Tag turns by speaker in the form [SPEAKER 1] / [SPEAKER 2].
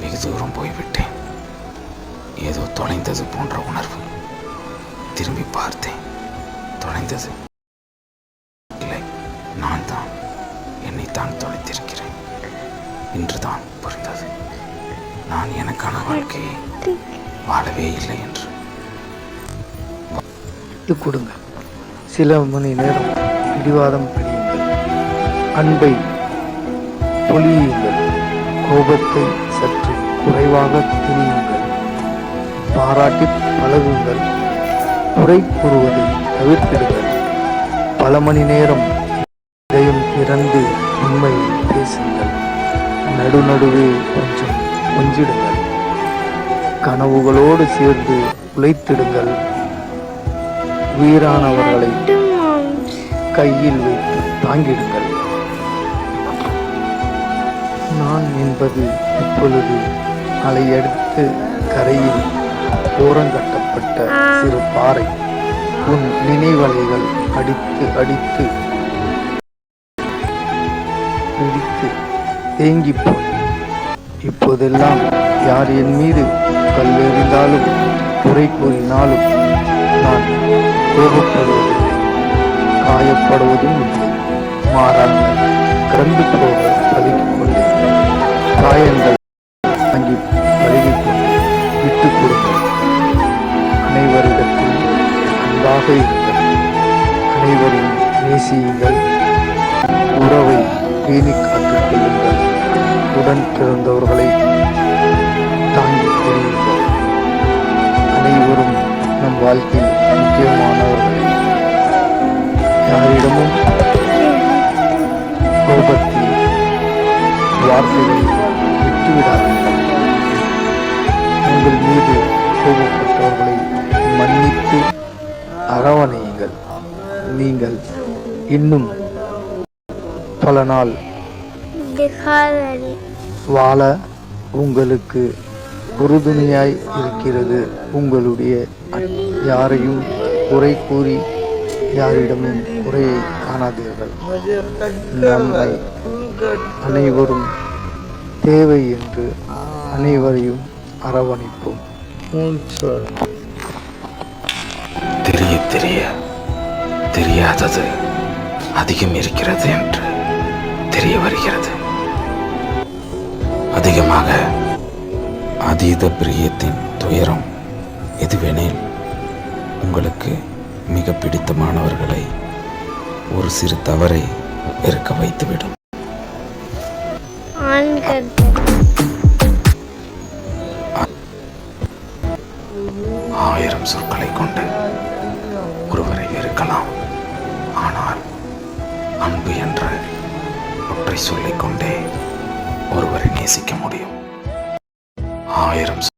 [SPEAKER 1] வெகு தூரம் போய்விட்டேன். ஏதோ தொலைந்தது போன்ற உணர்வு. திரும்பி பார்த்தேன். தொலைந்தது இல்லை, நான் தான் என்னைத்தான் தொலைத்திருக்கிறேன். இன்றுதான் புரிந்தது, நான் எனக்கான வாழ்க்கையை வாழவே இல்லை என்று.
[SPEAKER 2] கொடுங்க, சில மணி நேரம் பிடிவாதம் பிடியுங்கள், அன்பை பொழியுங்கள், கோபத்தை சற்று குறைவாக திணியுங்கள், பாராட்டி பழகுங்கள், குறை கூறுவதை தவிர்த்திடுங்கள். பல மணி நேரம் இதயம் திறந்து உண்மையை பேசுங்கள், நடுநடுவே கொஞ்சம் கொஞ்சிடுங்கள், கனவுகளோடு சேர்ந்து உழைத்திடுங்கள், உயிரானவர்களை கையில் வைத்து தாங்கிடுங்கள். நான் என்பது இப்பொழுது அலையடுத்து கரையில் ஓரங்கட்டப்பட்ட சிறு பாறை. உன் நினைவலைகள் அடித்து அடித்து பிடித்து தேங்கி போய் இப்போதெல்லாம் யார் என் மீது கல்லெறிந்தாலும் குறை கூறினாலும் நான் கோபப்படுவதில்லை, காயப்படுவதும் இல்லை. மாறாக கறந்து போக பழகிக் கொண்டேன். காயங்கள் வாங்கி பழகிக் கொண்டு விட்டுக் கொடுங்கள். அனைவரிடத்தில் அன்பாக இருங்கள், அனைவரையும் நேசியுங்கள், உறவை பேணி காத்துக் கொள்ளுங்கள், உடன் பிறந்தவர்களை தாங்கிக் கொள்ளுங்கள். அனைவரும் நம் வாழ்க்கையில் முக்கியமானவர்கள். யாரிடமும் கோபத்தில் வார்த்தைகளை விட்டுவிடாதீர்கள். உங்கள் மீது கோபப்பட்டவர்களை மன்னித்து அரவணையுங்கள். நீங்கள் இன்னும் பல நாள் வாழ உங்களுக்கு உறுதுணையாய் இருக்கிறது. உங்களுடைய யாரையும் குறை கூறி யாரிடமும் குறையை காணாதீர்கள். நம்மை அனைவரும் தேவை என்று அனைவரையும் அரவணைப்போம்.
[SPEAKER 1] தெரிய தெரிய தெரியாதது அதிகம் இருக்கிறது என்று தெரிய வருகிறது. அதிகமாக அதீத பிரியத்தின் துயரம் எதுவெனில், உங்களுக்கு மிக பிடித்தமானவர்களை ஒரு சிறு தவறை இருக்க வைத்துவிடும். ஆயிரம் சொற்களை கொண்டு ஒருவரை வெறுக்கலாம், ஆனால் அன்பு என்ற ஒற்றை சொல்லிக்கொண்டே ஒருவரை நேசிக்க முடியும். 1000